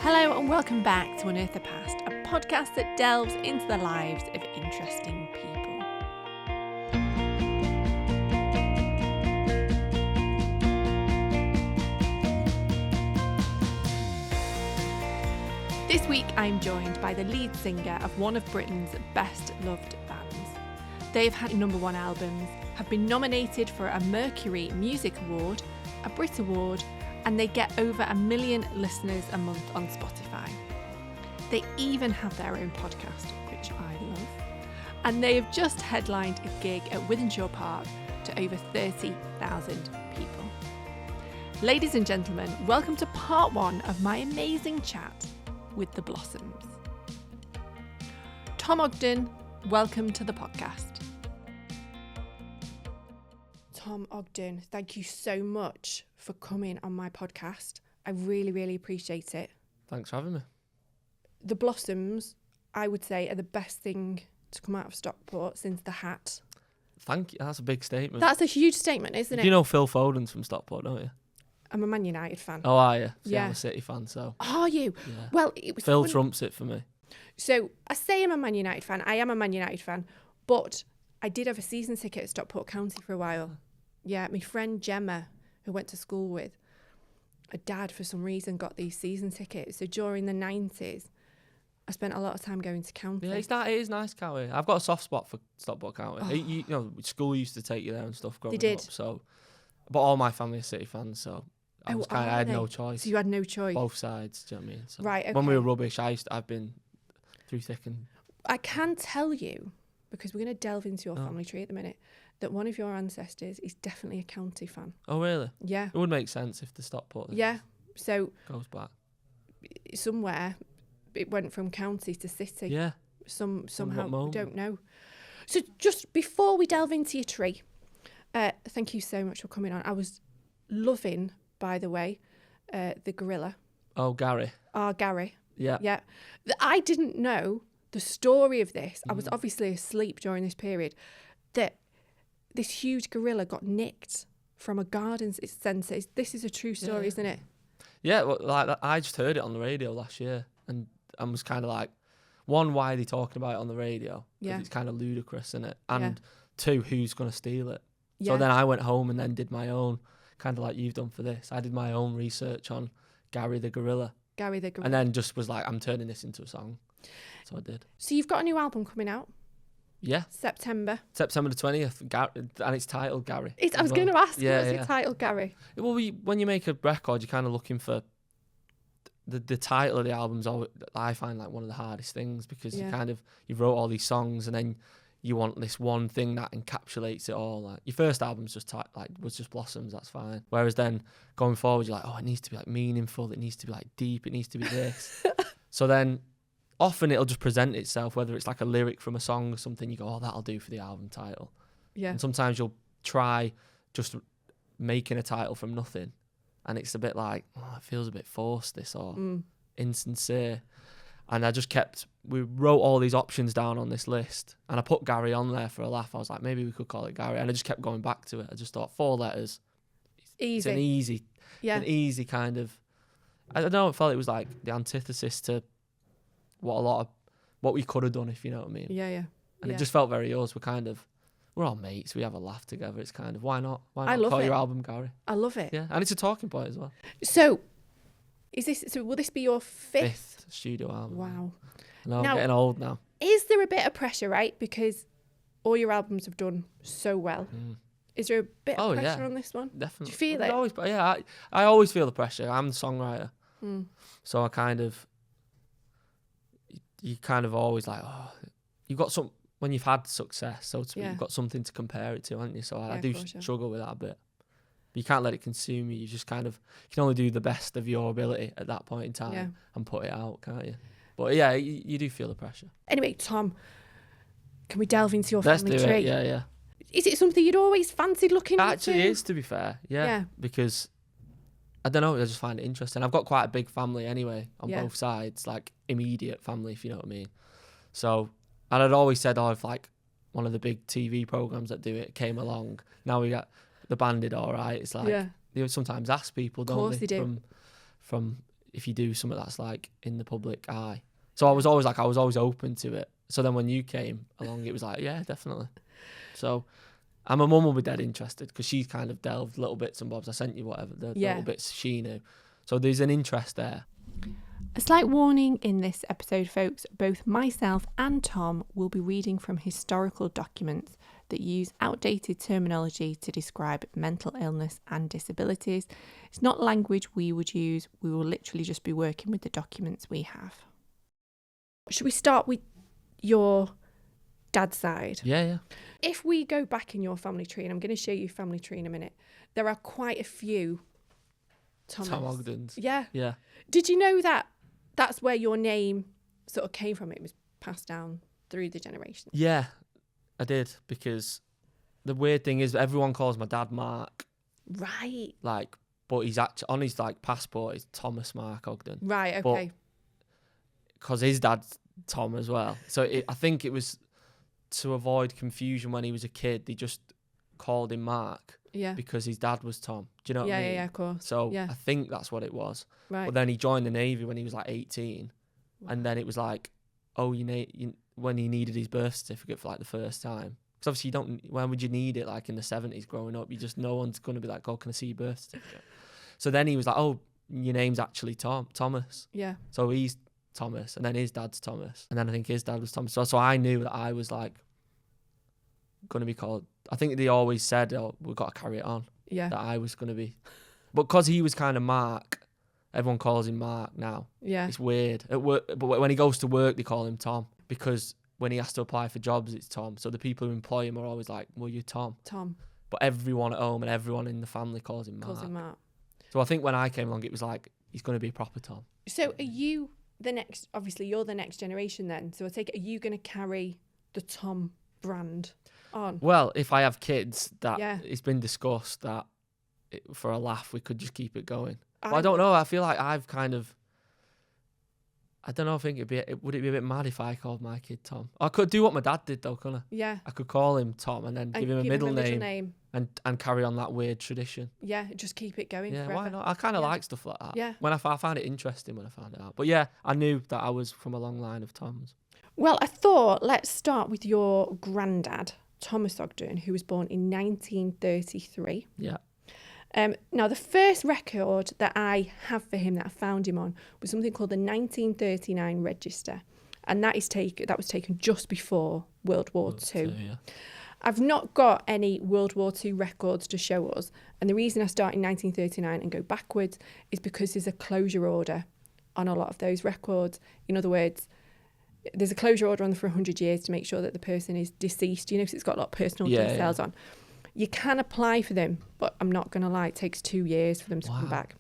Hello and welcome back to Unearth the Past, a podcast that delves into the lives of interesting people. This week I'm joined by the lead singer of one of Britain's best loved bands. They've had #1 albums, have been nominated for a Mercury Music Award, a Brit Award, and they get over 1 million listeners a month on Spotify. They even have their own podcast, which I love. And they have just headlined a gig at Wythenshawe Park to over 30,000 people. Ladies and gentlemen, welcome to part 1 of my amazing chat with the Blossoms. Tom Ogden, welcome to the podcast. Tom Ogden, thank you so much for coming on my podcast. I really, really appreciate it. Thanks for having me. The Blossoms, I would say, are the best thing to come out of Stockport since the hat. Thank you. That's a big statement. That's a huge statement, isn't it? You know Phil Foden's from Stockport, don't you? I'm a Man United fan. Oh, are you? See, Yeah. I'm a City fan, so. Are you? Yeah. Well, it was Phil trumps it for me. So I say I'm a Man United fan. I am a Man United fan, but I did have a season ticket at Stockport County for a while. Yeah, my friend Gemma, who I went to school with, her dad, for some reason, got these season tickets. So during the 90s, I spent a lot of time going to County. Yeah, it is nice, County. I've got a soft spot for Stockport County. Oh. You know, school used to take you there and stuff growing did. up. So, but all my family are City fans, so I had no So choice. you had no choice. Both sides, do you know what I mean? So Right, okay. When we were rubbish, I've been through thick and... I can tell you, because we're going to delve into your family tree at the minute, that one of your ancestors is definitely a County fan. Oh, really? Yeah. It would make sense if the Stockport Yeah. So goes back. somewhere it went from County to City. Yeah. Somehow, we moment? don't know. So just before we delve into your tree, thank you so much for coming on. I was loving, by the way, the gorilla. Oh, Gary. Gary. Yeah. Yeah. I didn't know the story of this. I was obviously asleep during this period. That this huge gorilla got nicked from a garden centre. This is a true story, isn't it? Yeah, well, like I just heard it on the radio last year, and I was kind of like, one, why are they talking about it on the radio? Because it's kind of ludicrous, isn't it? And two, who's going to steal it? So then I went home and then did my own, kind of like you've done for this. I did my own research on Gary the gorilla. And then just was like, I'm turning this into a song. So I did. So you've got a new album coming out? Yeah. September the 20th, and it's titled Gary. I was going to ask, what's it titled, Gary? Well, when you make a record, you're kind of looking for the title of the album's always, I find, like one of the hardest things, because you wrote all these songs and then you want this one thing that encapsulates it all. Like your first album's just was just Blossoms, that's fine. Whereas then going forward, you're like, oh, it needs to be like meaningful, it needs to be like deep, it needs to be this. So then often it'll just present itself, whether it's like a lyric from a song or something, you go, oh, that'll do for the album title. Yeah. And sometimes you'll try just making a title from nothing, and it's a bit like, oh, it feels a bit forced, this, or insincere. And we wrote all these options down on this list, and I put Gary on there for a laugh. I was like, maybe we could call it Gary. And I just kept going back to it. I just thought 4 letters. Easy. It's an easy kind of, I don't know, I felt it was like the antithesis to what we could have done, if you know what I mean. Yeah. And it just felt very yours. We're all mates. We have a laugh together. It's kind of, why not? I love call it. your album Gary? I love it. Yeah, and it's a talking point as well. So, will this be your fifth studio album? Wow. No, I'm getting old now. Is there a bit of pressure, right? Because all your albums have done so well. Is there a bit of pressure on this one? Definitely. Do you feel it? I always feel the pressure. I'm the songwriter. So I kind of, you kind of always like, oh, you've got when you've had success, so to speak, you've got something to compare it to, haven't you? So I do struggle with that a bit. But you can't let it consume you. You just kind of, you can only do the best of your ability at that point in time and put it out, can't you? But yeah, you do feel the pressure. Anyway, Tom, can we delve into your family tree? Let's do it, yeah. Is it something you'd always fancied looking into? Actually, it is, to be fair, yeah. Because, I don't know, I just find it interesting. I've got quite a big family anyway, on both sides, like immediate family, if you know what I mean. So, and I'd always said, if like one of the big TV programs that do it came along, now we got the Banded, all right. It's like, they sometimes ask people, don't they? Of course they do. From if you do something that's like in the public eye. So I was always open to it. So then when you came along, it was like, yeah, definitely. So, and my mum will be dead interested because she's kind of delved little bits and bobs. I sent you whatever, the little bits she knew. So there's an interest there. A slight warning in this episode, folks. Both myself and Tom will be reading from historical documents that use outdated terminology to describe mental illness and disabilities. It's not language we would use. We will literally just be working with the documents we have. Should we start with your dad's side? Yeah. If we go back in your family tree, and I'm going to show you family tree in a minute, there are quite a few Tom Ogdens. Yeah. Yeah. Did you know that that's where your name sort of came from? It was passed down through the generations. Yeah, I did, because the weird thing is everyone calls my dad Mark. Right. Like, but he's actually on his like passport is Thomas Mark Ogden. Right. Okay. Because his dad's Tom as well. So I think it was to avoid confusion when he was a kid. They just called him Mark. Yeah. Because his dad was Tom. Do you know what I mean? Yeah, of course. So I think that's what it was. Right. But then he joined the Navy when he was like 18. Wow. And then it was like, when he needed his birth certificate for like the first time. Because obviously when would you need it? Like in the 70s growing up, no one's going to be like, oh, can I see your birth certificate? So then he was like, oh, your name's actually Thomas. Yeah. So he's Thomas, and then his dad's Thomas. And then I think his dad was Thomas. So I knew that I was like going to be called, I think they always said, oh, we've got to carry it on. Yeah. That I was going to be. But because he was kind of Mark, everyone calls him Mark now. Yeah. It's weird. At work, but when he goes to work, they call him Tom. Because when he has to apply for jobs, it's Tom. So the people who employ him are always like, well, you're Tom. But everyone at home and everyone in the family calls him Mark. So I think when I came along, it was like, he's going to be a proper Tom. So are you the next, obviously you're the next generation then. So I take it, are you going to carry the Tom brand on? Well, if I have kids, it's been discussed that for a laugh we could just keep it going. But I don't know. I feel like I've kind of, I don't know. I think would it be a bit mad if I called my kid Tom? I could do what my dad did though, couldn't I? Yeah. I could call him Tom and then give him a middle name. And carry on that weird tradition. Yeah, just keep it going forever. Why not? I kind of like stuff like that. Yeah. When I found it interesting when I found it out. But yeah, I knew that I was from a long line of Toms. Well, I thought let's start with your granddad, Thomas Ogden, who was born in 1933. Yeah. Now, the first record that I have for him that I found him on was something called the 1939 Register. And that was taken just before World War II. Yeah. I've not got any World War II records to show us. And the reason I start in 1939 and go backwards is because there's a closure order on a lot of those records. In other words, there's a closure order on them for 100 years to make sure that the person is deceased. You know, because it's got a lot of personal details on. You can apply for them, but I'm not going to lie, it takes 2 years for them to come back.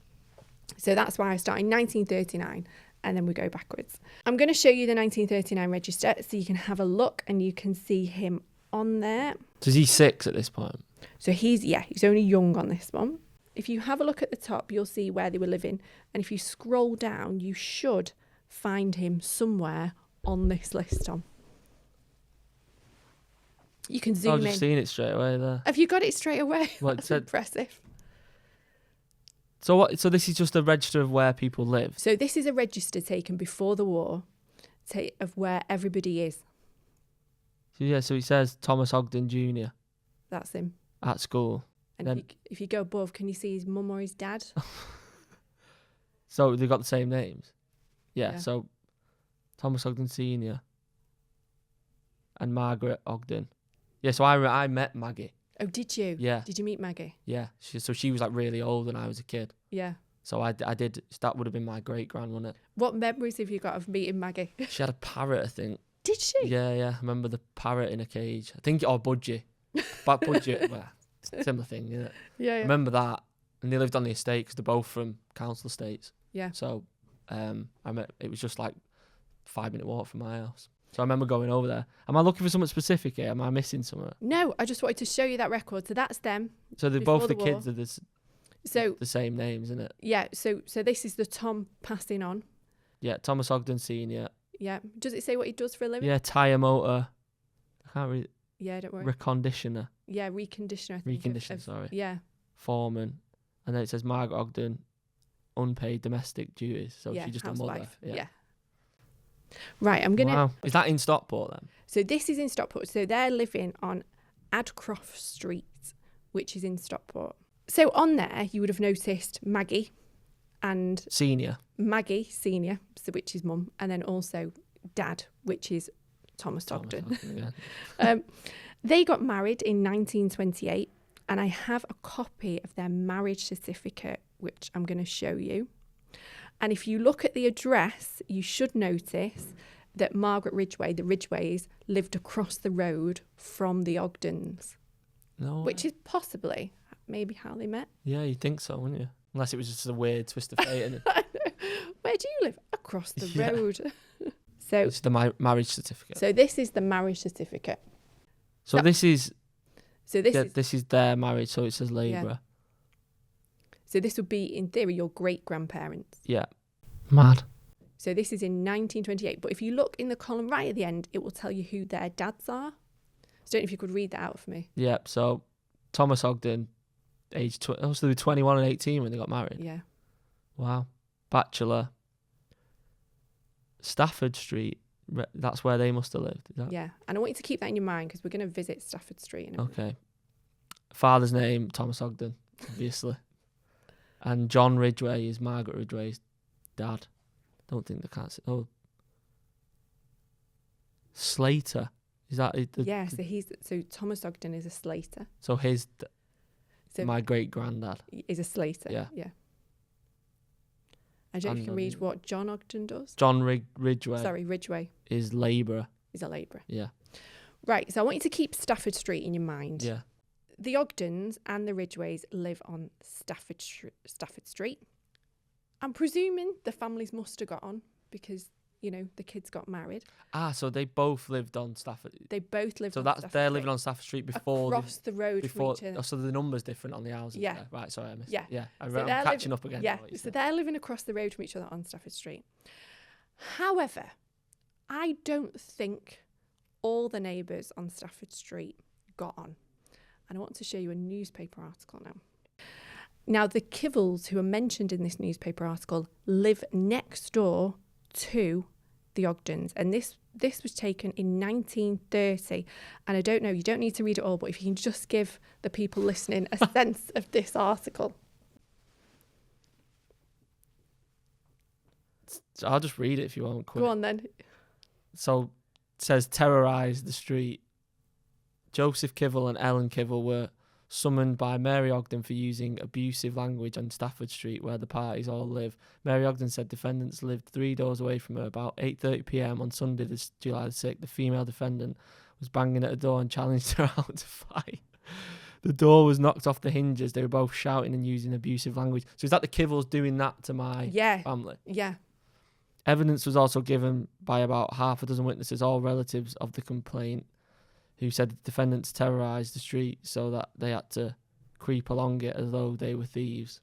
So that's why I start in 1939 and then we go backwards. I'm going to show you the 1939 register so you can have a look and you can see him on there. So is he 6 at this point? So he's only young on this one. If you have a look at the top, you'll see where they were living. And if you scroll down, you should find him somewhere on this list, Tom. You can zoom in. I've just seen it straight away there. Have you got it straight away? Well, that's impressive. So what? So this is just a register of where people live? So this is a register taken before the war of where everybody is. So yeah, so it says Thomas Ogden Jr. That's him. At school. And then, if you go above, can you see his mum or his dad? So they've got the same names? Yeah, so Thomas Ogden Sr. and Margaret Ogden. Yeah, so I met Maggie. Oh, did you? Yeah. Did you meet Maggie? Yeah. She was like really old when I was a kid. Yeah. So I did, that would have been my great-grand, wouldn't it? What memories have you got of meeting Maggie? She had a parrot, I think. Did she? Yeah. I remember the parrot in a cage. I think, or Budgie. But Budgie, well, similar thing, isn't it? Yeah. I remember that. And they lived on the estate because they're both from council estates. Yeah. So it was just like 5-minute walk from my house. So I remember going over there. Am I looking for something specific here? Am I missing something? No, I just wanted to show you that record. So that's them. So they're both the kids are the same names, isn't it? Yeah. So this is the Tom passing on. Yeah, Thomas Ogden Senior. Yeah. Does it say what he does for a living? Yeah, tyre motor. I can't read. Yeah, don't worry. Reconditioner. Yeah, reconditioner. I think. Reconditioner. Sorry. Yeah. Foreman, and then it says Margaret Ogden, unpaid domestic duties. So she's just housewife. a mother. Yeah. Right, I'm going to... Wow. Is that in Stockport then? So this is in Stockport. So they're living on Adcroft Street, which is in Stockport. So on there, you would have noticed Maggie and... Maggie, senior, so which is mum, and then also Dad, which is Thomas Ogden. They got married in 1928, and I have a copy of their marriage certificate, which I'm going to show you. And if you look at the address, you should notice that Margaret Ridgway, the Ridgways, lived across the road from the Ogdens. No way. Which is possibly maybe how they met. Yeah, you'd think so, wouldn't you? Unless it was just a weird twist of fate. Isn't it? Where do you live? Across the road. So it's the marriage certificate. So this is the marriage certificate. So this is their marriage, so it says labourer. Yeah. So this would be, in theory, your great-grandparents. Yeah. Mad. So this is in 1928. But if you look in the column right at the end, it will tell you who their dads are. So I don't know if you could read that out for me. Yeah. So Thomas Ogden, age so they were 21 and 18 when they got married. Yeah. Wow. Bachelor. Stafford Street. That's where they must have lived. Is that? Yeah. And I want you to keep that in your mind because we're going to visit Stafford Street in a minute. Okay. Father's name, Thomas Ogden, obviously. And John Ridgway is Margaret Ridgway's dad. Don't think they can't say. Oh. Slater. Is that it? Yeah, so Thomas Ogden is a Slater. So my great granddad is a Slater. Yeah. Yeah. I don't know if you can read what John Ogden does. John Ridgway. Sorry, Ridgway. Is labourer. He's a labourer. Yeah. Right, so I want you to keep Stafford Street in your mind. Yeah. The Ogdens and the Ridgways live on Stafford Street. I'm presuming the families must have got on because, the kids got married. So they both lived on Stafford. They both lived on Stafford Street. So they're living on Stafford Street before... Across the road from each other. So the number's different on the houses. Yeah. There. Right, sorry, I missed it. Yeah. I'm so catching up again. Yeah, so they're living across the road from each other on Stafford Street. However, I don't think all the neighbours on Stafford Street got on. And I want to show you a newspaper article now. Now, the Kivels, who are mentioned in this newspaper article, live next door to the Ogdens. And this was taken in 1930. And I don't know, you don't need to read it all, but if you can just give the people listening a sense of this article. So I'll just read it if you want. Quick. Go on then. So it says, terrorised the street. Joseph Kivel and Ellen Kivel were summoned by Mary Ogden for using abusive language on Stafford Street, where the parties all live. Mary Ogden said defendants lived 3 doors away from her. About 8:30 p.m. on Sunday, July the 6th, the female defendant was banging at the door and challenged her out to fight. The door was knocked off the hinges. They were both shouting and using abusive language. So is that the Kivels doing that to my family? Yeah. Evidence was also given by about half a dozen witnesses, all relatives of the complaint, who said the defendants terrorised the street so that they had to creep along it as though they were thieves.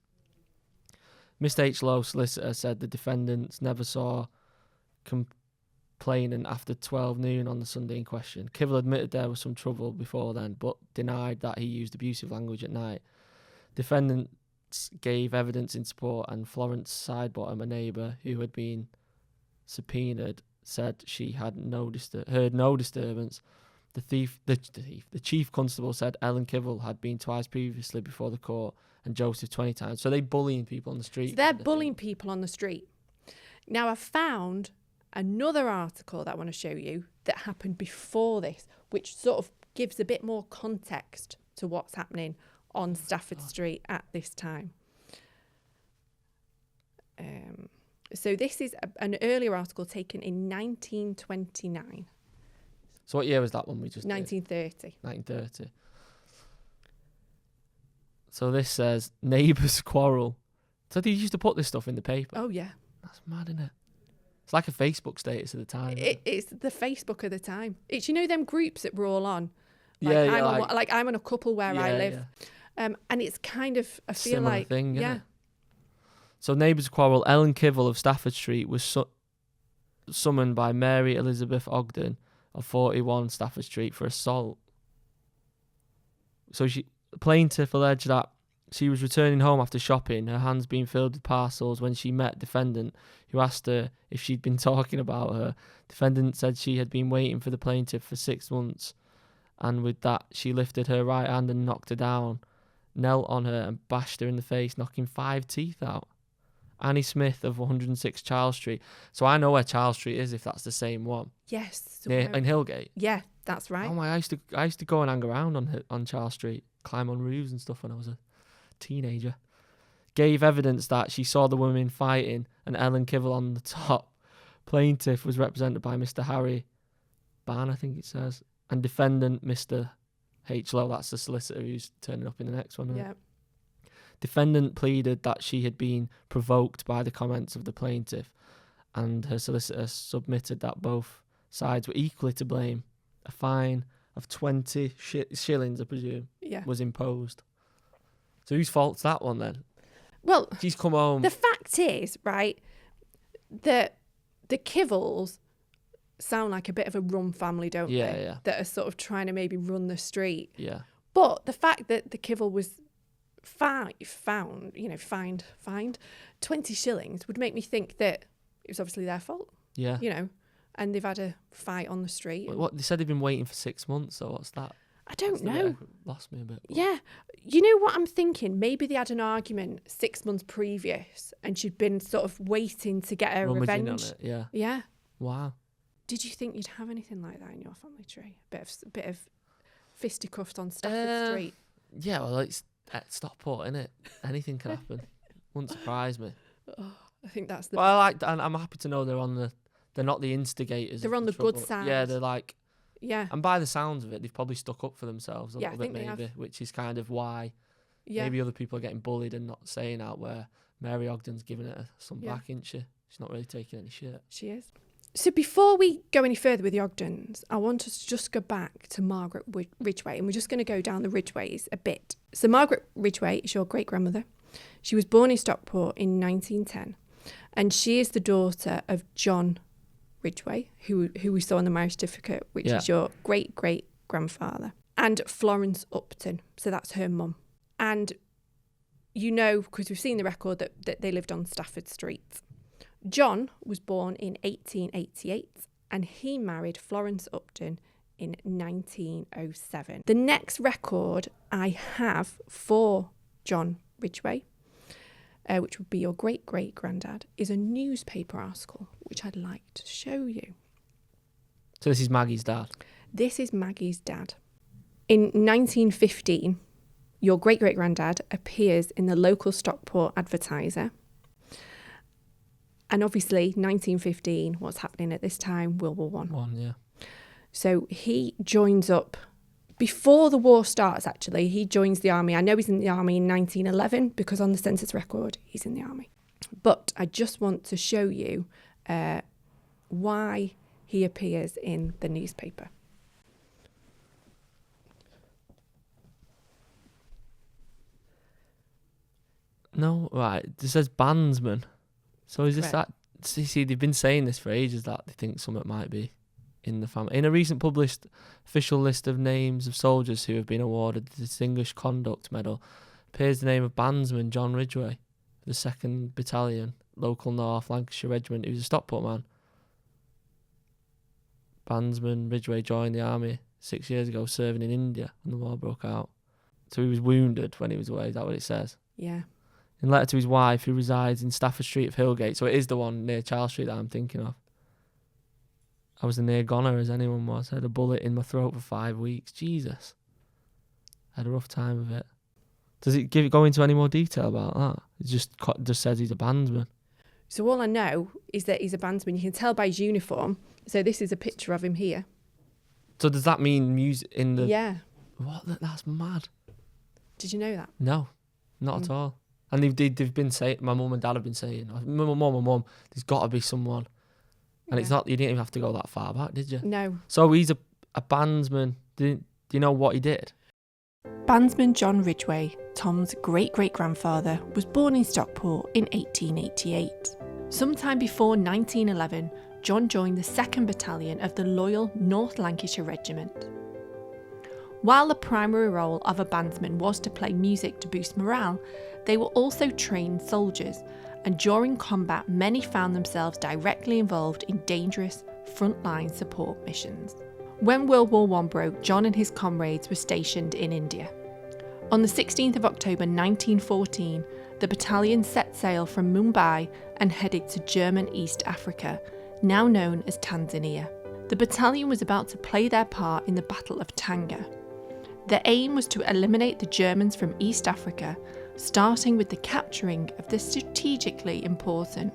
Mr. H. Lowe, solicitor, said the defendants never saw complainant after 12 noon on the Sunday in question. Kivel admitted there was some trouble before then, but denied that he used abusive language at night. Defendants gave evidence in support, and Florence Sidebottom, a neighbour who had been subpoenaed, said she had heard no disturbance. The chief constable said Ellen Kivel had been twice previously before the court and Joseph 20 times. So they bullying people on the street. So they're bullying people on the street. Now, I found another article that I want to show you that happened before this, which sort of gives a bit more context to what's happening on Stafford Street at this time. So this is an earlier article taken in 1929. So what year was that one we just 1930. 1930. So this says, neighbours quarrel. So they used to put this stuff in the paper? Oh, yeah. That's mad, isn't it? It's like a Facebook status at the time. It's the Facebook of the time. It's, them groups that we're all on. I'm on a couple where I live. Yeah. And it's kind of, I feel similar like... thing, isn't it? So neighbours quarrel. Ellen Kivel of Stafford Street was summoned by Mary Elizabeth Ogden of 41 Stafford Street for assault. So plaintiff alleged that She was returning home after shopping, her hands being filled with parcels, when she met defendant, who asked her if she'd been talking about her. Defendant said she had been waiting for the plaintiff for 6 months, and with that, she lifted her right hand and knocked her down, knelt on her and bashed her in the face, knocking 5 teeth out. Annie Smith of 106 Charles Street. So I know where Charles Street is, if that's the same one. Yes. In Hillgate. Yeah, that's right. Oh my! I used to go and hang around on Charles Street, climb on roofs and stuff when I was a teenager. Gave evidence that she saw the women fighting and Ellen Kivell on the top. Plaintiff was represented by Mr. Harry Ban, I think it says, and defendant Mr. H. Lowe. That's the solicitor who's turning up in the next one. Isn't it? Defendant pleaded that she had been provoked by the comments of the plaintiff, and her solicitor submitted that both sides were equally to blame. A fine of 20 shillings, I presume, was imposed. So whose fault's that one then? Well, she's come home. The fact is, right, that the Kivells sound like a bit of a rum family, don't they? Yeah. That are sort of trying to maybe run the street. Yeah. But the fact that the Kivell was fined 20 shillings would make me think that it was obviously their fault. Yeah. You know, and they've had a fight on the street. What they said they've been waiting for 6 months, so what's that? I don't know. Lost me a bit. Yeah. You know what I'm thinking? Maybe they had an argument 6 months previous and she'd been sort of waiting to get her revenge. On it. Yeah. Yeah. Wow. Did you think you'd have anything like that in your family tree? A bit of fisticuffs on Stafford Street. Yeah, well, it's at Stockport, innit? Anything can happen. Wouldn't surprise me. Oh, I think that's the... Well, and I'm happy to know they're not the instigators. They're on the good side. Yeah, they're like... Yeah. And by the sounds of it, they've probably stuck up for themselves a little bit, maybe, have. which is kind of why maybe other people are getting bullied and not saying out, where Mary Ogden's giving it some back, isn't she? She's not really taking any shit. She is. So before we go any further with the Ogdens, I want us to just go back to Margaret Ridgway, and we're just going to go down the Ridgways a bit. So Margaret Ridgway is your great-grandmother. She was born in Stockport in 1910, and she is the daughter of John Ridgway, who we saw in the marriage certificate, which is your great-great-grandfather, and Florence Upton. So that's her mum. And you know, because we've seen the record, that they lived on Stafford Street. John was born in 1888 and he married Florence Upton in 1907. The next record I have for John Ridgway, which would be your great-great-granddad, is a newspaper article, which I'd like to show you. So this is Maggie's dad? This is Maggie's dad. In 1915, your great-great-granddad appears in the local Stockport Advertiser. And obviously, 1915, what's happening at this time? World War I. So he joins up, before the war starts actually, he joins the army. I know he's in the army in 1911 because on the census record, he's in the army. But I just want to show you why he appears in the newspaper. No, right. It says bandsman. So is this that? See, they've been saying this for ages that they think something might be in the family. In a recent published official list of names of soldiers who have been awarded the Distinguished Conduct Medal appears the name of bandsman John Ridgway, the 2nd Battalion, local North Lancashire Regiment, who's a Stockport man. Bandsman Ridgway joined the army 6 years ago, serving in India when the war broke out. So he was wounded when he was away. Is that what it says? Yeah. In a letter to his wife, who resides in Stafford Street of Hillgate. So it is the one near Charles Street that I'm thinking of. I was a near goner as anyone was. I had a bullet in my throat for 5 weeks. Jesus. I had a rough time of it. Does it go into any more detail about that? It just says he's a bandsman. So all I know is that he's a bandsman. You can tell by his uniform. So this is a picture of him here. So does that mean music in the... Yeah. What? That's mad. Did you know that? No, not at all. And they've been saying, my mum and dad have been saying, my mum, there's got to be someone. And it's not, you didn't even have to go that far back, did you? No. So he's a bandsman. Do you know what he did? Bandsman John Ridgway, Tom's great-great-grandfather, was born in Stockport in 1888. Sometime before 1911, John joined the 2nd Battalion of the loyal North Lancashire Regiment. While the primary role of a bandsman was to play music to boost morale, they were also trained soldiers, and during combat many found themselves directly involved in dangerous frontline support missions. When World War I broke, John and his comrades were stationed in India. On the 16th of October 1914, the battalion set sail from Mumbai and headed to German East Africa, now known as Tanzania. The battalion was about to play their part in the Battle of Tanga. The aim was to eliminate the Germans from East Africa, starting with the capturing of the strategically important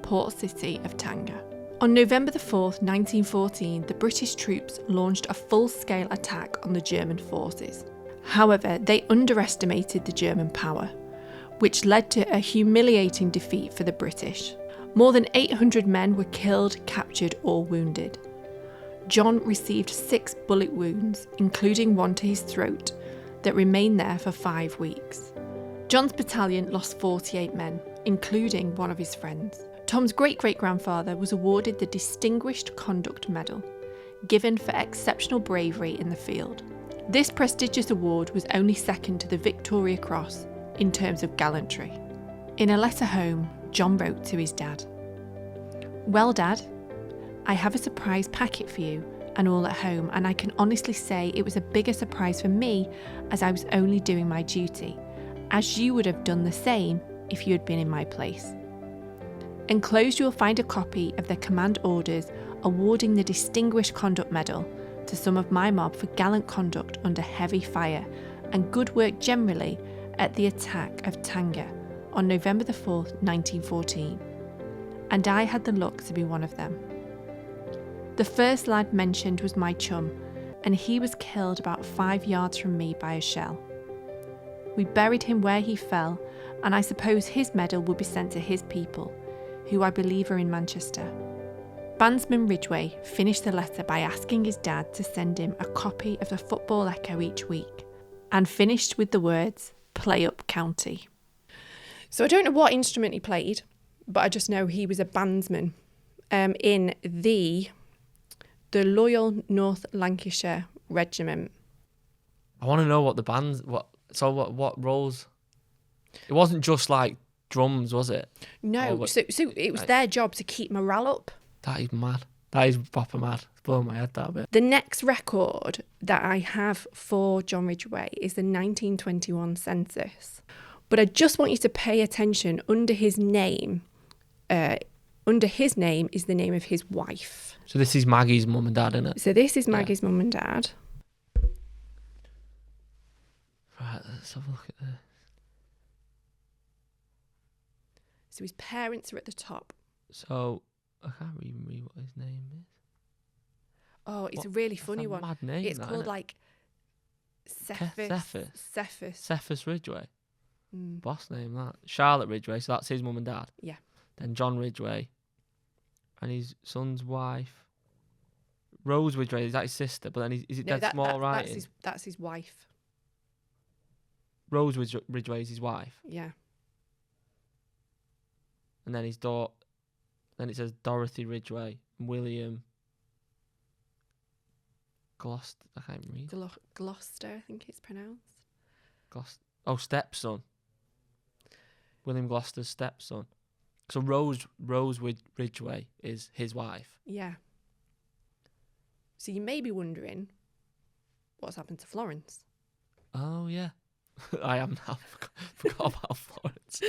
port city of Tanga. On November 4th, 1914, the British troops launched a full-scale attack on the German forces. However, they underestimated the German power, which led to a humiliating defeat for the British. More than 800 men were killed, captured, or wounded. John received 6 bullet wounds, including one to his throat, that remained there for 5 weeks. John's battalion lost 48 men, including one of his friends. Tom's great-great-grandfather was awarded the Distinguished Conduct Medal, given for exceptional bravery in the field. This prestigious award was only second to the Victoria Cross in terms of gallantry. In a letter home, John wrote to his dad, "Well, Dad, I have a surprise packet for you and all at home, and I can honestly say it was a bigger surprise for me as I was only doing my duty, as you would have done the same if you had been in my place. Enclosed you will find a copy of the command orders awarding the Distinguished Conduct Medal to some of my mob for gallant conduct under heavy fire and good work generally at the attack of Tanga on November 4th, 1914. And I had the luck to be one of them. The first lad mentioned was my chum, and he was killed about 5 yards from me by a shell. We buried him where he fell, and I suppose his medal will be sent to his people, who I believe are in Manchester." Bandsman Ridgway finished the letter by asking his dad to send him a copy of the Football Echo each week, and finished with the words, "Play up county." So I don't know what instrument he played, but I just know he was a bandsman in the Loyal North Lancashire Regiment. I want to know what the bands, what roles. It wasn't just like drums, was it? No, so it was their job to keep morale up. That is mad. That is proper mad. It's blowing my head that bit. The next record that I have for John Ridgway is the 1921 census. But I just want you to pay attention. Under his name is the name of his wife. So this is Maggie's mum and dad, isn't it? So this is Maggie's mum and dad. Right, let's have a look at this. So his parents are at the top. So I can't even read what his name is. Oh, it's a really funny one. Mad name. It's called like Cephas Ridgway. Boss name that. Charlotte Ridgway. So that's his mum and dad. Yeah. Then John Ridgway, and his son's wife, Rose Ridgway. Is that his sister? But then is it dead small writing? That's his wife. Rose Ridgway is his wife. Yeah. And then his daughter. Then it says Dorothy Ridgway, William Gloucester. I can't read. Gloucester, I think it's pronounced. Stepson. William Gloucester's stepson. So Rose Ridgway is his wife. Yeah. So you may be wondering what's happened to Florence. Oh yeah, I am now. Forgot about Florence.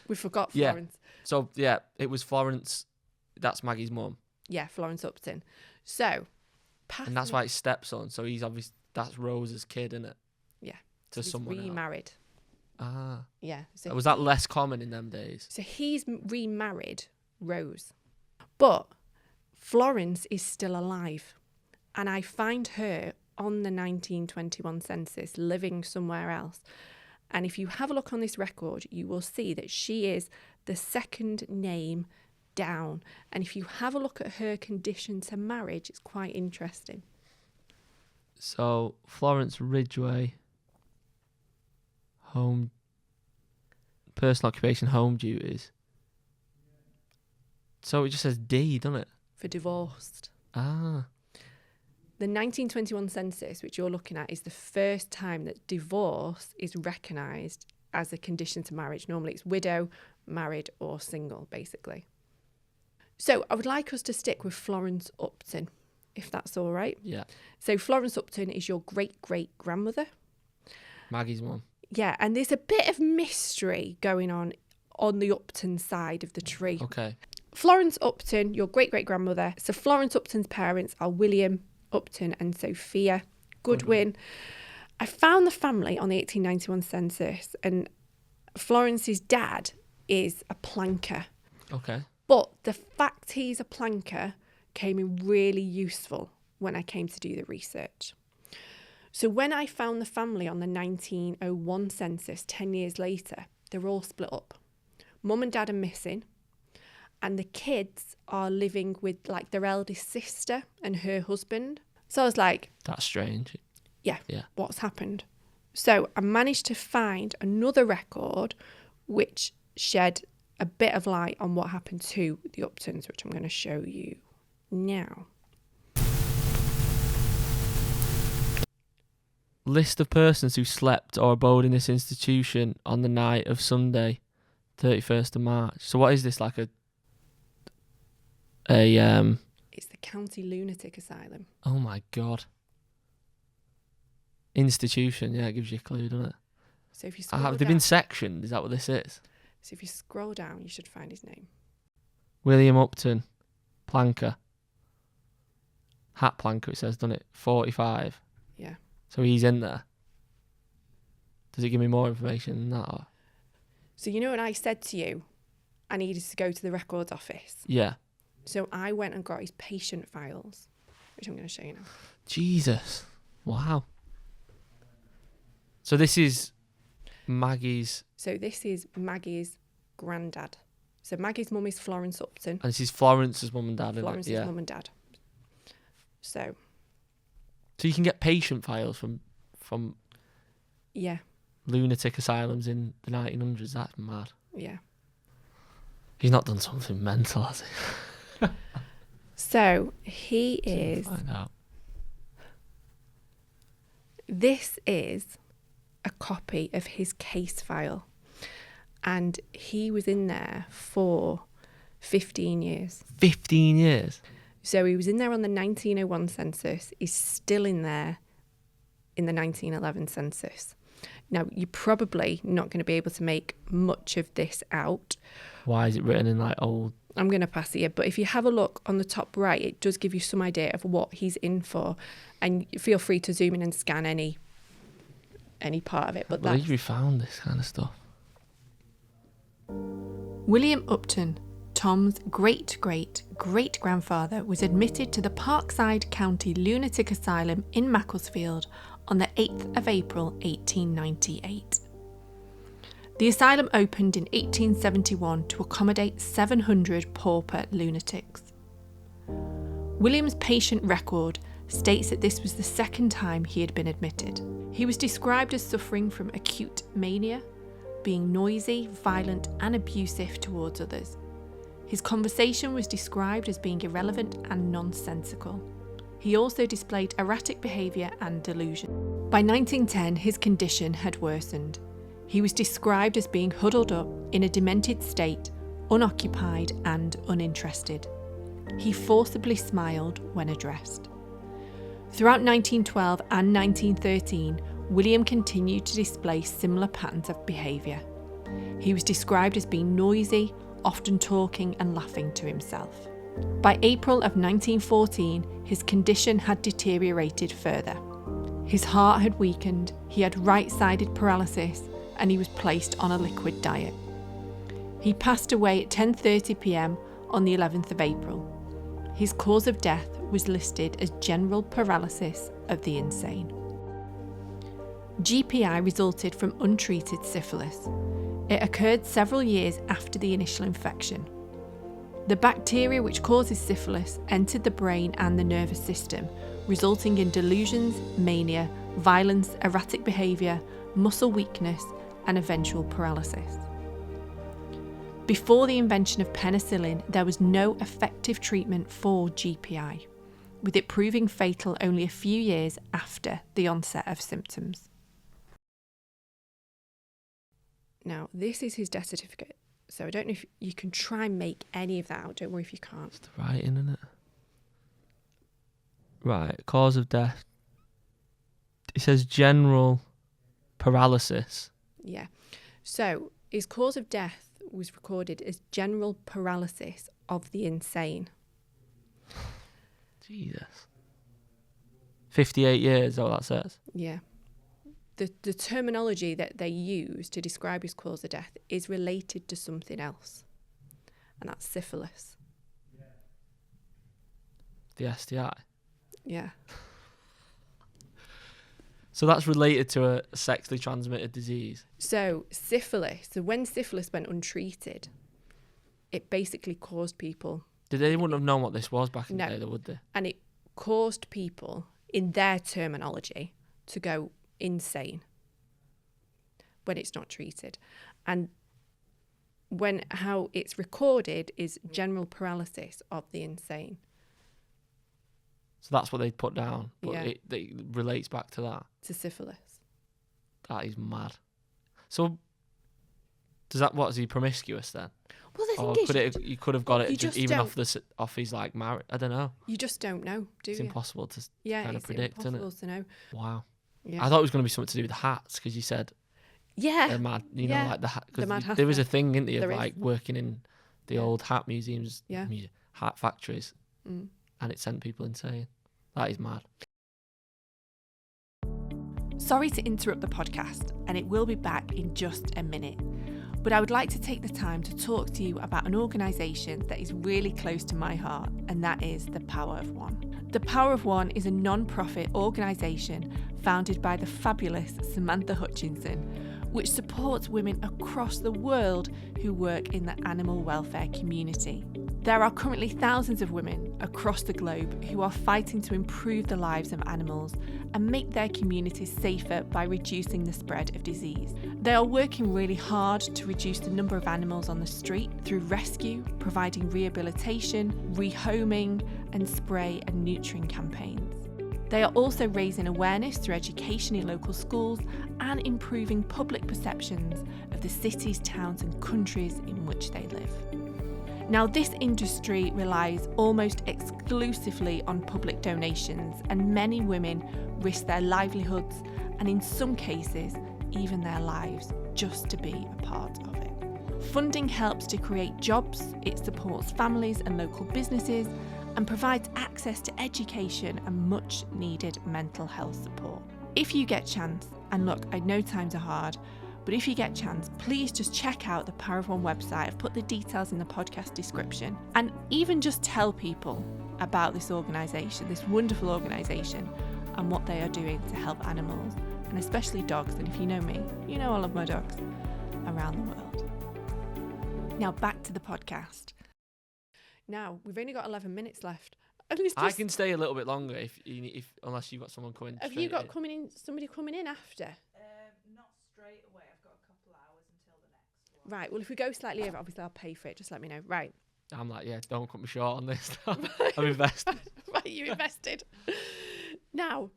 We forgot Florence. Yeah. So yeah, it was Florence. That's Maggie's mum. Yeah, Florence Upton. So, and that's why it's stepson. So he's obviously that's Rose's kid, isn't it? Yeah. To so someone remarried. Ah. Yeah. So was that less common in them days? So he's remarried Rose, but Florence is still alive, and I find her on the 1921 census living somewhere else. And if you have a look on this record, you will see that she is the second name down. And if you have a look at her condition to marriage, it's quite interesting. So Florence Ridgway, personal occupation, home duties. So it just says D, doesn't it? For divorced. Ah. The 1921 census, which you're looking at, is the first time that divorce is recognised as a condition to marriage. Normally it's widow, married or single, basically. So I would like us to stick with Florence Upton, if that's all right. Yeah. So Florence Upton is your great-great-grandmother. Maggie's mum. Yeah, and there's a bit of mystery going on the Upton side of the tree. Okay. Florence Upton, your great-great-grandmother. So Florence Upton's parents are William Upton and Sophia Goodwin. I found the family on the 1891 census, and Florence's dad is a planker. Okay. But the fact he's a planker came in really useful when I came to do the research. So when I found the family on the 1901 census, 10 years later, they're all split up. Mum and dad are missing, and the kids are living with like their eldest sister and her husband. So I was like, that's strange. Yeah. What's happened? So I managed to find another record which shed a bit of light on what happened to the Uptons, which I'm going to show you now. List of persons who slept or abode in this institution on the night of Sunday, 31st of March. So what is this, like a It's the County Lunatic Asylum. Oh my God. Institution, yeah, it gives you a clue, doesn't it? So if you scroll Have they been sectioned? Is that what this is? So if you scroll down, you should find his name. William Upton, planker. Hat planker, it says, doesn't it? 45. Yeah. So he's in there. Does it give me more information than that? Or? So you know when I said to you, I needed to go to the records office? Yeah. So I went and got his patient files, which I'm going to show you now. Jesus. Wow. So this is Maggie's... So this is Maggie's granddad. So Maggie's mum is Florence Upton. And this is Florence's mum and dad, isn't it? Florence's mum and dad. So you can get patient files from yeah, lunatic asylums in the 1900s. That's mad. Yeah. He's not done something mental, has he? So he is... Find out. This is a copy of his case file. And he was in there for 15 years. 15 years? So he was in there on the 1901 census. He's still in there in the 1911 census. Now, you're probably not going to be able to make much of this out. Why is it written in like old? I'm going to pass it here. But if you have a look on the top right, it does give you some idea of what he's in for. And feel free to zoom in and scan any part of it. But I believe we found this kind of stuff. William Upton, Tom's great-great-great-grandfather, was admitted to the Parkside County Lunatic Asylum in Macclesfield on the 8th of April 1898. The asylum opened in 1871 to accommodate 700 pauper lunatics. William's patient record states that this was the second time he had been admitted. He was described as suffering from acute mania, being noisy, violent and abusive towards others. His conversation was described as being irrelevant and nonsensical. He also displayed erratic behaviour and delusion. By 1910, his condition had worsened. He was described as being huddled up in a demented state, unoccupied and uninterested. He forcibly smiled when addressed. Throughout 1912 and 1913, William continued to display similar patterns of behaviour. He was described as being noisy, often talking and laughing to himself. By April of 1914, his condition had deteriorated further. His heart had weakened, he had right-sided paralysis, and he was placed on a liquid diet. He passed away at 10:30 p.m. on the 11th of April. His cause of death was listed as general paralysis of the insane. GPI resulted from untreated syphilis. It occurred several years after the initial infection. The bacteria which causes syphilis entered the brain and the nervous system, resulting in delusions, mania, violence, erratic behaviour, muscle weakness, and eventual paralysis. Before the invention of penicillin, there was no effective treatment for GPI. with it proving fatal only a few years after the onset of symptoms. Now, this is his death certificate, so I don't know if you can try and make any of that out. Don't worry if you can't. It's the writing, isn't it? Right, cause of death. It says general paralysis. Yeah. So his cause of death was recorded as general paralysis of the insane. Jesus. 58 years, all that says. Yeah. The terminology that they use to describe his cause of death is related to something else, and that's syphilis. The STI. Yeah. So that's related to a sexually transmitted disease. So when syphilis went untreated, it basically caused people... They wouldn't have known what this was back in the day, though, would they? And it caused people, in their terminology, to go insane when it's not treated. And how it's recorded is general paralysis of the insane. So that's what they put down, but Yeah. it relates back to that. To syphilis. That is mad. So, is he promiscuous then? Well, the Or thing is, you could have got it just even don't- off his like marriage. I don't know. you just don't know, do It's you? impossible to Yeah, kind of it's predict, isn't impossible it? to know. Wow. Yeah. I thought it was going to be something to do with the hats because you said Yeah. they're mad. You Yeah. know, like the hat. The Mad Because there was a Hatter. thing, isn't there, There of is. like working in the Yeah. old hat museums, Yeah. hat factories, Mm. and it sent people insane. That is mad. Sorry to interrupt the podcast, and it will be back in just a minute. But I would like to take the time to talk to you about an organisation that is really close to my heart, and that is The Power of One. The Power of One is a non-profit organisation founded by the fabulous Samantha Hutchinson, which supports women across the world who work in the animal welfare community. There are currently thousands of women across the globe who are fighting to improve the lives of animals and make their communities safer by reducing the spread of disease. They are working really hard to reduce the number of animals on the street through rescue, providing rehabilitation, rehoming, and spray and neutering campaigns. They are also raising awareness through education in local schools and improving public perceptions of the cities, towns, and countries in which they live. Now, this industry relies almost exclusively on public donations, and many women risk their livelihoods and, in some cases, even their lives just to be a part of it. Funding helps to create jobs, it supports families and local businesses, and provides access to education and much needed mental health support. If you get chance, and look, I know times are hard, but if you get chance, please just check out the Power of One website. I've put the details in the podcast description. And even just tell people about this organisation, this wonderful organisation, and what they are doing to help animals, and especially dogs. And if you know me, you know I love my dogs around the world. Now back to the podcast. Now, we've only got 11 minutes left. And it's I just- can stay a little bit longer if unless you've got someone coming. Have you got somebody coming in after? Not straight away. I've got a couple hours until the next one. Right, well, if we go slightly over, obviously I'll pay for it. Just let me know. Right. I'm like, yeah, don't cut me short on this. I'm invested. Right, you invested. Now,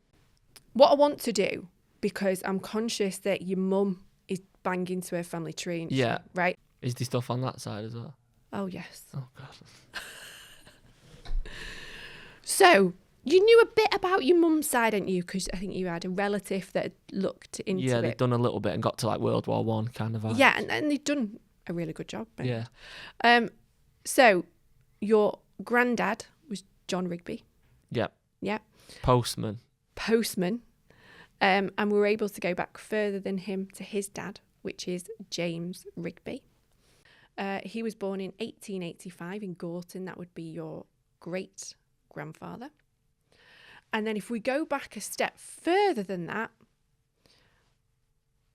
what I want to do, because I'm conscious that your mum is banging to her family tree, isn't she? Yeah. Right? Is there stuff on that side as well? Oh, yes. Oh, God. So, you knew a bit about your mum's side, didn't you? Because I think you had a relative that had looked into Yeah, it. they've done a little bit and got to like World War One kind of vibe. Yeah, and they've done a really good job. Right? Yeah. So, your granddad was John Rigby. Yep. Yeah. Postman. And we were able to go back further than him to his dad, which is James Rigby. He was born in 1885 in Gorton. That would be your great-grandfather. And then if we go back a step further than that,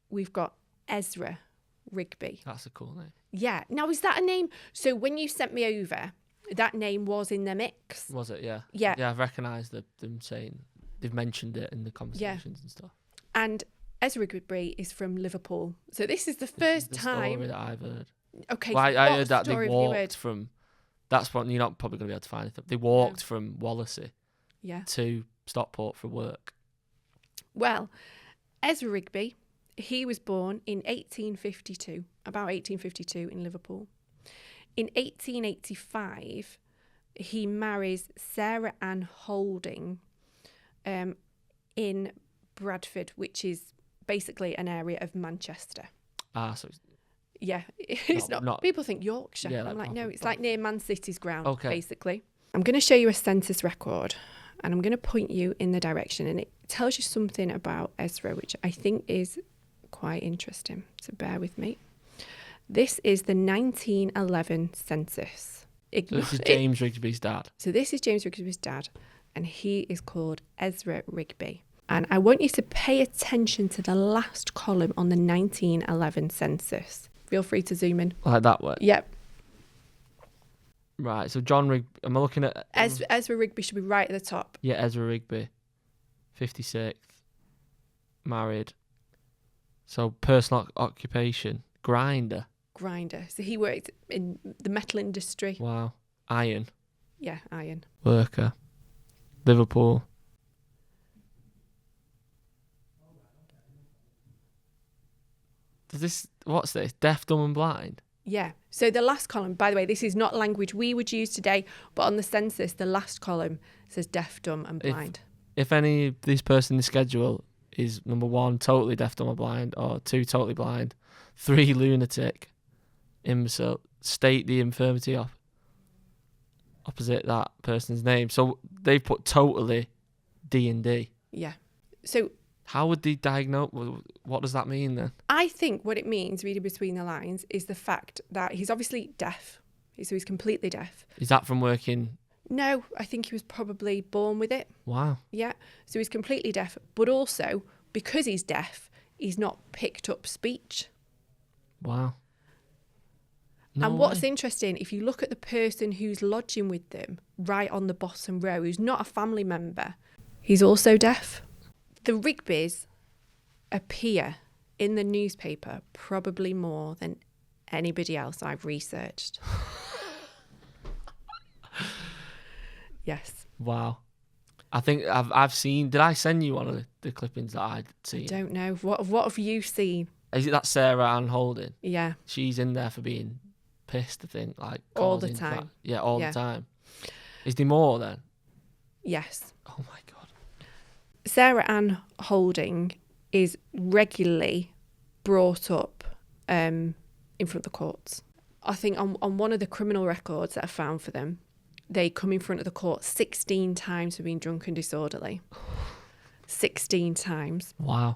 we've got Ezra Rigby. That's a cool name. Yeah. Now, is that a name? So when you sent me over, that name was in the mix. Was it? Yeah. Yeah. Yeah, I've recognised them saying they've mentioned it in the conversations and stuff. And Ezra Rigby is from Liverpool. So this is the first the time. story that I've heard. Okay. Well, so I what heard that they story have you heard? walked from. That's what you're not probably going to be able to find it. They walked from Wallasey to Stockport for work. Well, Ezra Rigby, he was born in 1852, about 1852 in Liverpool. In 1885, he marries Sarah Ann Holding in Bradford, which is basically an area of Manchester. So it's not. People think Yorkshire. Yeah, I'm like, no, it's like near Man City's ground, basically. I'm going to show you a census record, and I'm going to point you in the direction, and it tells you something about Ezra, which I think is quite interesting. So bear with me. This is the 1911 census. So this is James Rigby's dad. So this is James Rigby's dad, and he is called Ezra Rigby. And I want you to pay attention to the last column on the 1911 census. Feel free to zoom in. Like that way? Yep. Right, so John Rigby, am I looking at... Ezra Rigby should be right at the top. Yeah, Ezra Rigby, 56th, married. So personal occupation, grinder. So he worked in the metal industry. Wow. Iron. Yeah, iron. Worker. Liverpool. What's this? Deaf, dumb and blind? Yeah. So the last column, by the way, this is not language we would use today, but on the census, the last column says deaf, dumb and blind. If any of this person in the schedule is number 1, totally deaf, dumb or blind, or 2, totally blind, 3, lunatic, imbecile, state the infirmity opposite that person's name. So they put totally D&D. Yeah. So how would they diagnose? What does that mean then? I think what it means, reading between the lines, is the fact that he's obviously deaf. So he's completely deaf. Is that from working? No, I think he was probably born with it. Wow. Yeah. So he's completely deaf. But also, because he's deaf, he's not picked up speech. Wow. And what's interesting, if you look at the person who's lodging with them, right on the bottom row, who's not a family member, he's also deaf. The Rigbys appear in the newspaper probably more than anybody else I've researched. Yes. Wow. I think I've seen... Did I send you one of the clippings that I'd seen? I don't know. What have you seen? Is it that Sarah Ann Holding? Yeah. She's in there for being pissed, I think. Like all the time. All the time. Is there more then? Yes. Oh my God. Sarah Ann Holding is regularly brought up in front of the courts. I think on one of the criminal records that I found for them, they come in front of the court 16 times for being drunk and disorderly. 16 times. Wow.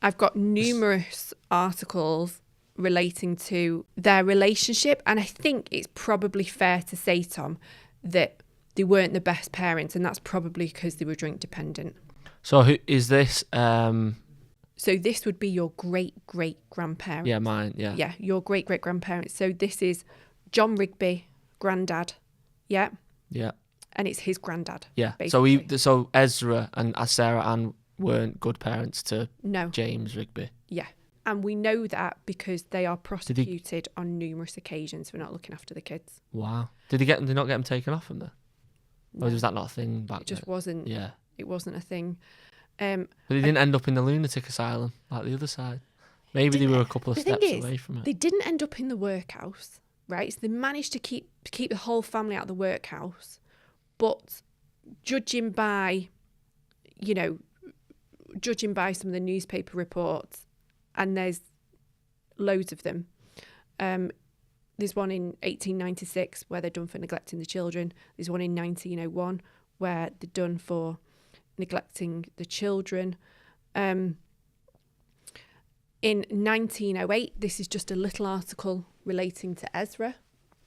I've got numerous articles relating to their relationship, and I think it's probably fair to say, Tom, that they weren't the best parents, and that's probably because they were drink dependent. So who is this? So this would be your great-great-grandparents. Yeah, mine, yeah. Yeah, your great-great-grandparents. So this is John Rigby, granddad. Yeah. Yeah. And it's his granddad. Yeah. Basically. So Ezra and Sarah Ann weren't good parents to James Rigby. Yeah. And we know that because they are prosecuted on numerous occasions for not looking after the kids. Wow. Did they not get them taken off them there? No. Or was that not a thing back then? It just wasn't. Yeah. It wasn't a thing. But they didn't end up in the lunatic asylum like the other side. Maybe they were a couple of steps away from it. They didn't end up in the workhouse, right? So they managed to keep the whole family out of the workhouse. But judging by some of the newspaper reports, and there's loads of them. There's one in 1896 where they're done for neglecting the children. There's one in 1901 where they're done for neglecting the children. In 1908, this is just a little article relating to Ezra.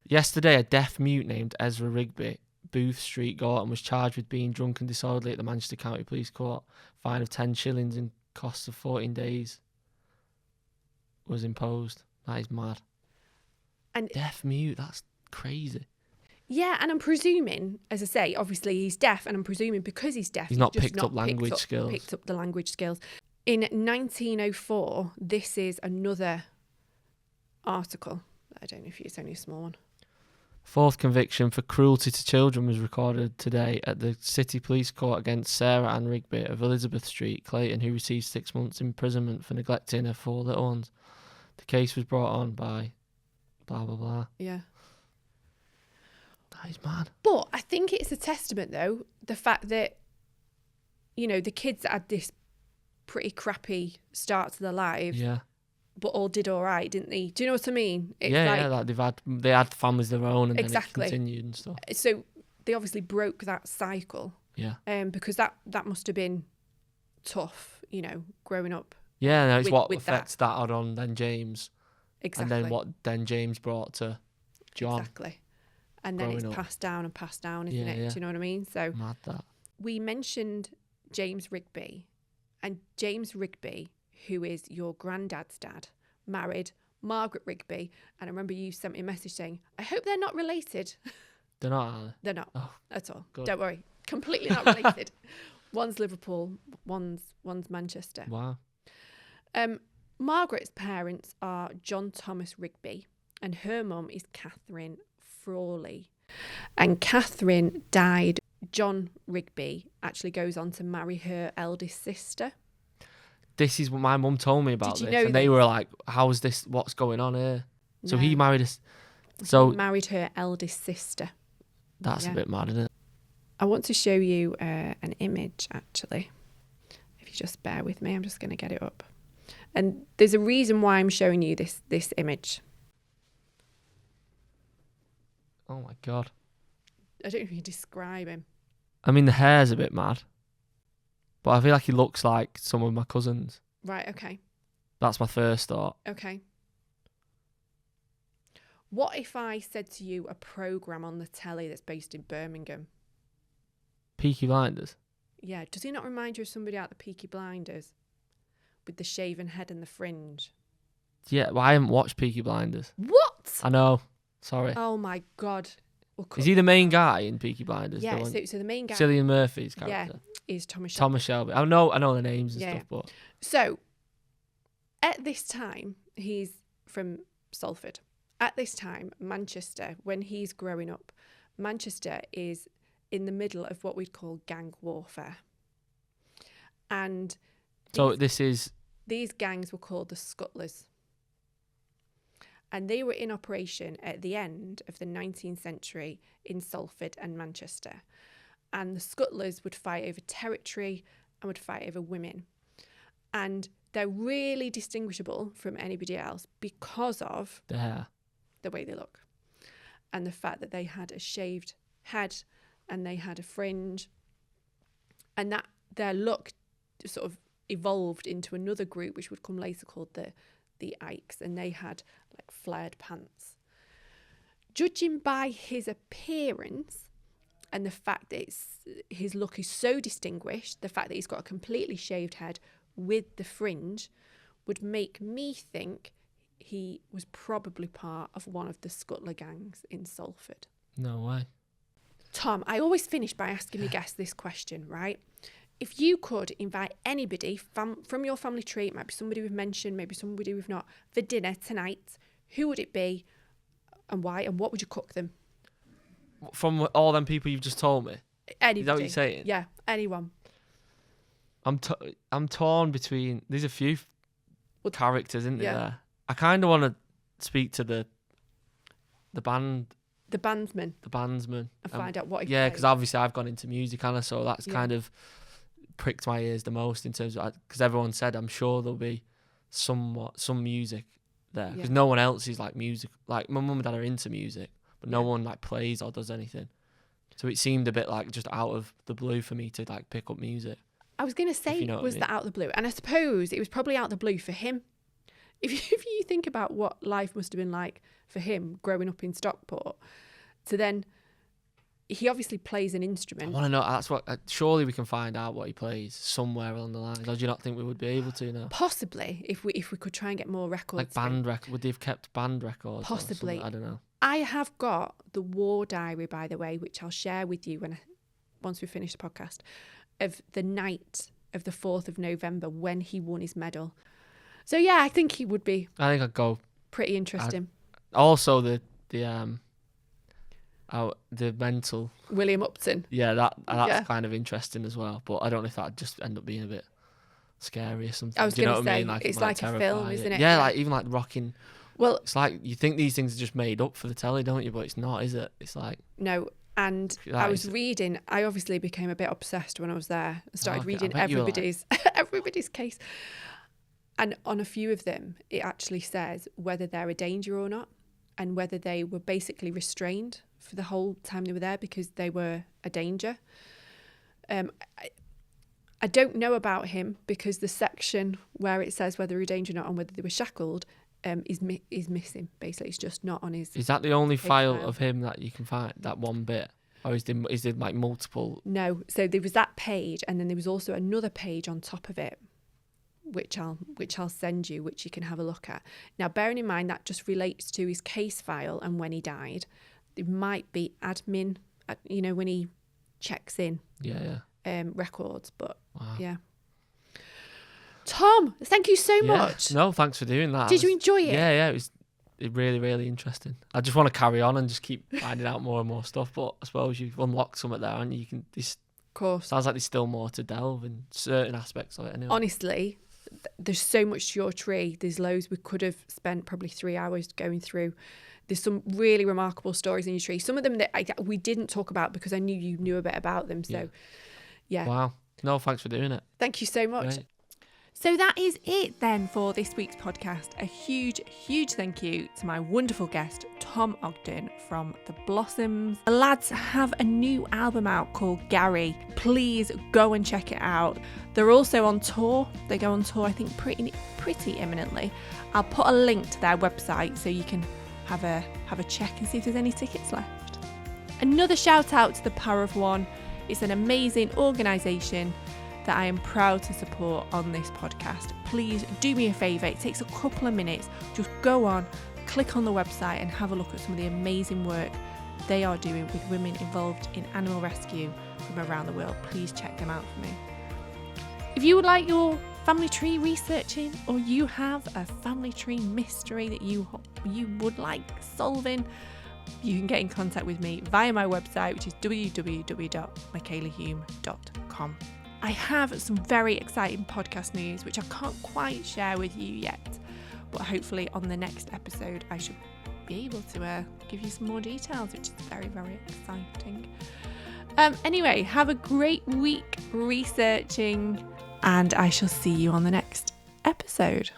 Yesterday, a deaf mute named Ezra Rigby, Booth Street, Gorton, was charged with being drunk and disorderly at the Manchester County Police Court. Fine of 10 shillings and costs of 14 days was imposed. That is mad. And deaf mute, that's crazy. Yeah, and I'm presuming, as I say, obviously he's deaf, and I'm presuming because he's deaf, he's not picked up language skills. Picked up the language skills. In 1904, this is another article. I don't know if it's only a small one. Fourth conviction for cruelty to children was recorded today at the City Police Court against Sarah Ann Rigby of Elizabeth Street, Clayton, who received 6 months imprisonment for neglecting her 4 little ones. The case was brought on by blah, blah, blah. Yeah. That is mad. But I think it's a testament, though, the fact that, you know, the kids had this pretty crappy start to their lives, Yeah. but all did all right, didn't they? Do you know what I mean? It's like they had families of their own, and exactly. then it continued and stuff. So they obviously broke that cycle. Yeah. Because that must have been tough, you know, growing up. Yeah, no, it's what with effects that had on then James. Exactly. And then what then James brought to John. Exactly. And then it's passed down, isn't it? Yeah. Do you know what I mean? So mad that. We mentioned James Rigby, and James Rigby, who is your granddad's dad, married Margaret Rigby. And I remember you sent me a message saying, I hope they're not related. They're not, are they? They're not at all. Good. Don't worry. Completely not related. One's Liverpool, one's Manchester. Wow. Margaret's parents are John Thomas Rigby, and her mum is Catherine Frawley. And Catherine died. John Rigby actually goes on to marry her eldest sister. This is what my mum told me about. Did you this, know and they were like, "How's this? What's going on here?" So No. he married us. So He married her eldest sister. that's Yeah. a bit mad, isn't it? I want to show you an image, actually. If you just bear with me, I'm just going to get it up. And there's a reason why I'm showing you this image. Oh my god. I don't know if you can describe him. I mean, the hair's a bit mad, but I feel like he looks like some of my cousins. Right, okay. That's my first thought. Okay. What if I said to you a programme on the telly that's based in Birmingham? Peaky Blinders. Yeah, does he not remind you of somebody out the Peaky Blinders? With the shaven head and the fringe. Yeah, well, I haven't watched Peaky Blinders. What? I know. Sorry. Oh my God. Is he the main guy in Peaky Blinders? Yeah, so the main guy Cillian Murphy's character. is Thomas Shelby. Thomas Shelby. I know the names and stuff, but So, at this time, he's from Salford. At this time, Manchester, when he's growing up, Manchester is in the middle of what we'd call gang warfare. And so these gangs were called the Scuttlers. And they were in operation at the end of the 19th century in Salford and Manchester. And the Scuttlers would fight over territory and would fight over women. And they're really distinguishable from anybody else because of the hair, the way they look, and the fact that they had a shaved head and they had a fringe, and that their look sort of evolved into another group which would come later called the Ikes, and they had like flared pants. Judging by his appearance and the fact that his look is so distinguished, the fact that he's got a completely shaved head with the fringe would make me think he was probably part of one of the Scuttler gangs in Salford. No way. Tom, I always finish by asking my guests this question, right? If you could invite anybody from your family tree, it might be somebody we've mentioned, maybe somebody we've not, for dinner tonight, who would it be and why, and what would you cook them? From all them people you've just told me? Anybody. Is that what you're saying? Yeah, anyone. I'm torn between... There's a few characters, isn't there? I kind of want to speak to the band... The bandsman. And find out what he Yeah, plays. because obviously I've gone into music, Anna, so that's kind of pricked my ears the most in terms of... Because everyone said, I'm sure there'll be some music there. Because no one else is like music. Like, my mum and dad are into music, but no one like plays or does anything. So it seemed a bit like just out of the blue for me to like pick up music. I was going to say, you know was that out of the blue? And I suppose it was probably out of the blue for him. If you think about what life must have been like for him growing up in Stockport, so then he obviously plays an instrument. I want to know. That's what. Surely we can find out what he plays somewhere along the lines. Or do you not think we would be able to now? Possibly, if we could try and get more records. Like band records. Would they have kept band records? Possibly. I don't know. I have got the war diary, by the way, which I'll share with you once we finish the podcast, of the night of the 4th of November when he won his medal. So yeah, I think he would be. I think I'd go. Pretty interesting. Also, How the mental. William Upton. Yeah, that's kind of interesting as well. But I don't know if that'd just end up being a bit scary or something. I was going to say, I mean? it's like a film, isn't it? Yeah, like even like rocking. Well, it's like you think these things are just made up for the telly, don't you? But it's not, is it? It's like no. And I was reading. I obviously became a bit obsessed when I was there. I started reading everybody's case, and on a few of them, it actually says whether they're a danger or not, and whether they were basically restrained for the whole time they were there because they were a danger. I don't know about him because the section where it says whether a danger or not and whether they were shackled is missing. Basically, it's just not on his. Is that the only file of him that you can find? That one bit, or is there like multiple? No. So there was that page, and then there was also another page on top of it, which I'll send you, which you can have a look at. Now, bearing in mind that just relates to his case file and when he died, there might be admin, when he checks in. Yeah. Records, but wow. Yeah. Tom, thank you so much. No, thanks for doing that. Did you enjoy it? Yeah, it was really, really interesting. I just want to carry on and just keep finding out more and more stuff, but I suppose you've unlocked something there, and you can. Of course. Sounds like there's still more to delve in certain aspects of it. Anyway. Honestly, there's so much to your tree. There's loads. We could have spent probably 3 hours going through. There's some really remarkable stories in your tree. Some of them that we didn't talk about because I knew you knew a bit about them. So, yeah. Wow. No, thanks for doing it. Thank you so much. Great. So that is it then for this week's podcast. A huge, huge thank you to my wonderful guest, Tom Ogden from The Blossoms. The lads have a new album out called Gary. Please go and check it out. They're also on tour. They go on tour, I think, pretty imminently. I'll put a link to their website so you can have a check and see if there's any tickets left. Another shout out to the Power of One. It's an amazing organisation that I am proud to support on this podcast. Please do me a favour. It takes a couple of minutes. Just go on, click on the website and have a look at some of the amazing work they are doing with women involved in animal rescue from around the world. Please check them out for me. If you would like your family tree researching, or you have a family tree mystery that you would like solving, you can get in contact with me via my website, which is www.michalahume.com. I have some very exciting podcast news, which I can't quite share with you yet, but hopefully on the next episode I should be able to give you some more details, which is very, very exciting. Anyway, have a great week researching, and I shall see you on the next episode.